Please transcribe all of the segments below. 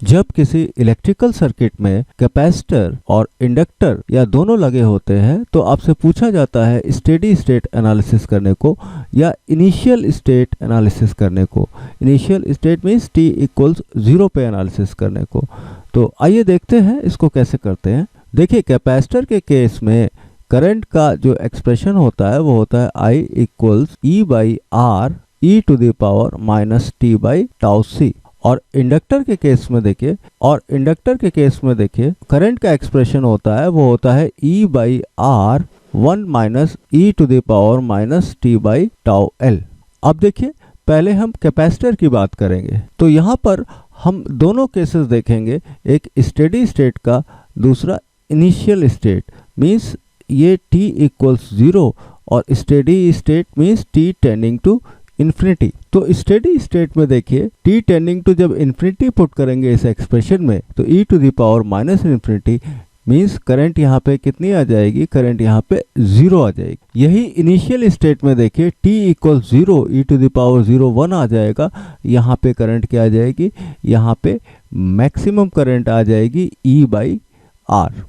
जब किसी electrical circuit में कैपेसिटर और इंडक्टर या दोनों लगे होते हैं तो आपसे पूछा जाता है स्टेडी स्टेट एनालिसिस करने को या इनिशियल स्टेट एनालिसिस करने को। Initial state means t equals 0 पे एनालिसिस करने को। तो आइए देखते हैं इसको कैसे करते हैं। देखिए, कैपेसिटर के केस में करंट का जो एक्सप्रेशन होता है वो होता है I equals E by R e to the power minus t by tau C. और इंडक्टर के केस में देखिए करंट का एक्सप्रेशन होता है वो होता है E by R 1 minus e to the power minus t by tau L. अब देखिए, पहले हम कैपेसिटर की बात करेंगे तो यहाँ पर हम दोनों केसेस देखेंगे, एक स्टेडी स्टेट का, दूसरा इनिशियल स्टेट। मीन्स ये t इक्वल्स 0 और steady state means t tending to infinity. तो स्टेडी स्टेट में देखिए t टेंडिंग टू जब इन्फिनिटी पुट करेंगे इस एक्सप्रेशन में तो e to the power minus infinity means current यहाँ पे कितनी आ जाएगी, करंट यहाँ पे 0 आ जाएगी। यही इनिशियल स्टेट में देखिए t equal 0 e to the power 0 1 आ जाएगा। यहाँ पे करंट क्या आ जाएगी, यहाँ पे मैक्सिमम करंट आ जाएगी E बाई आर।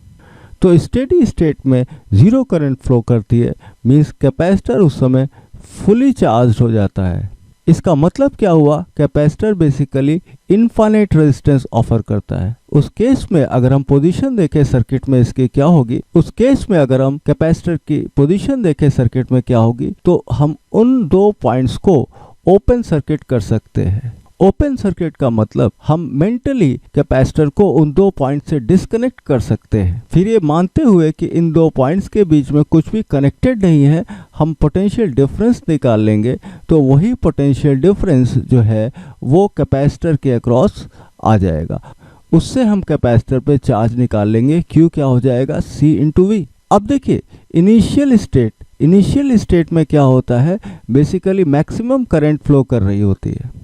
तो स्टेडी स्टेट में 0 करंट फ्लो करती है मीन्स कैपेसिटर उस समय फुली चार्ज हो जाता है। इसका मतलब क्या हुआ, capacitor basically infinite resistance offer करता है। उस केस में अगर हम पोजीशन देखें सर्किट में इसकी क्या होगी, उस केस में अगर हम कैपेसिटर की पोजीशन देखें सर्किट में क्या होगी, तो हम उन दो पॉइंट्स को ओपन सर्किट कर सकते हैं। ओपन सर्किट का मतलब हम मेंटली कैपेसिटर को उन दो पॉइंट से डिस्कनेक्ट कर सकते हैं। फिर ये मानते हुए कि इन दो पॉइंट्स के बीच में कुछ भी कनेक्टेड नहीं है, हम पोटेंशियल डिफरेंस निकाल लेंगे तो वही पोटेंशियल डिफरेंस जो है वो कैपेसिटर के अक्रॉस आ जाएगा। उससे हम कैपेसिटर पे चार्ज निकाल लेंगे, Q क्या हो जाएगा, C इंटू V। अब देखिए इनिशियल स्टेट में क्या होता है, बेसिकली मैक्सिमम करंट फ्लो कर रही होती है।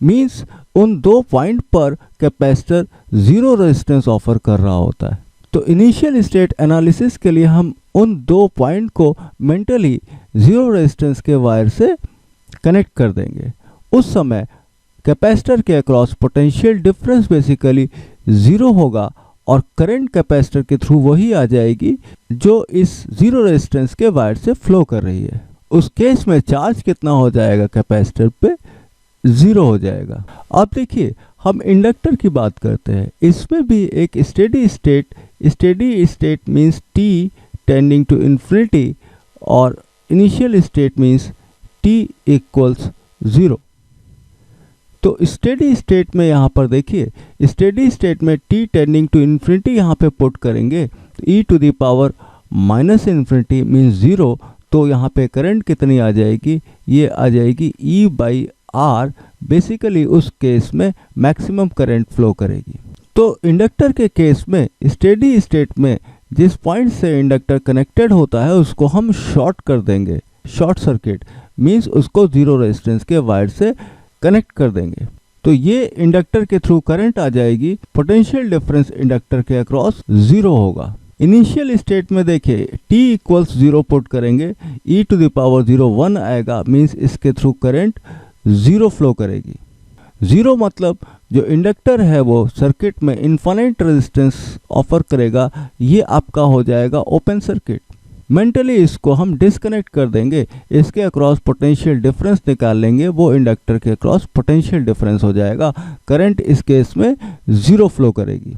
मीन्स उन दो पॉइंट पर कैपेसिटर 0 रेजिस्टेंस ऑफर कर रहा होता है। तो इनिशियल स्टेट एनालिसिस के लिए हम उन दो पॉइंट को मेंटली 0 रेजिस्टेंस के वायर से कनेक्ट कर देंगे। उस समय कैपेसिटर के अक्रॉस पोटेंशियल डिफरेंस बेसिकली 0 होगा और करंट कैपेसिटर के थ्रू वही आ जाएगी जो इस 0 रेजिस्टेंस के वायर से फ्लो कर रही है। उस केस में चार्ज कितना हो जाएगा, कैपेसिटर पे 0 हो जाएगा। अब देखिए, हम इंडक्टर की बात करते हैं। इसमें भी एक steady state means t tending to infinity और initial state means t equals 0। तो स्टेडी स्टेट में यहाँ पर देखिए, स्टेडी स्टेट में t टेंडिंग टू इन्फिनिटी यहाँ पे पुट करेंगे तो e to the power minus infinity means 0। तो यहाँ पे करंट कितनी आ जाएगी, ये आ जाएगी E बाई आर। बेसिकली उस केस में मैक्सिमम करंट फ्लो करेगी। तो इंडक्टर के केस में स्टेडी स्टेट में जिस पॉइंट से इंडक्टर कनेक्टेड होता है उसको हम शॉर्ट कर देंगे, शॉर्ट सर्किट मींस उसको 0 रेजिस्टेंस के वायर से कनेक्ट कर देंगे। तो ये इंडक्टर के थ्रू करंट आ जाएगी, पोटेंशियल डिफरेंस इंडक्टर के अक्रॉस 0 होगा। इनिशियल स्टेट में देखिए t इक्वल्स 0 पुट करेंगे, e टू द पावर 0 1 आएगा मींस इसके थ्रू करंट 0 फ्लो करेगी। 0 मतलब जो इंडक्टर है वो सर्किट में इनफाइनाइट रेजिस्टेंस ऑफर करेगा, ये आपका हो जाएगा ओपन सर्किट। मेंटली इसको हम डिस्कनेक्ट कर देंगे, इसके अक्रॉस पोटेंशियल डिफरेंस निकाल लेंगे, वो इंडक्टर के अक्रॉस पोटेंशियल डिफरेंस हो जाएगा। करंट इस केस में 0 फ्लो करेगी।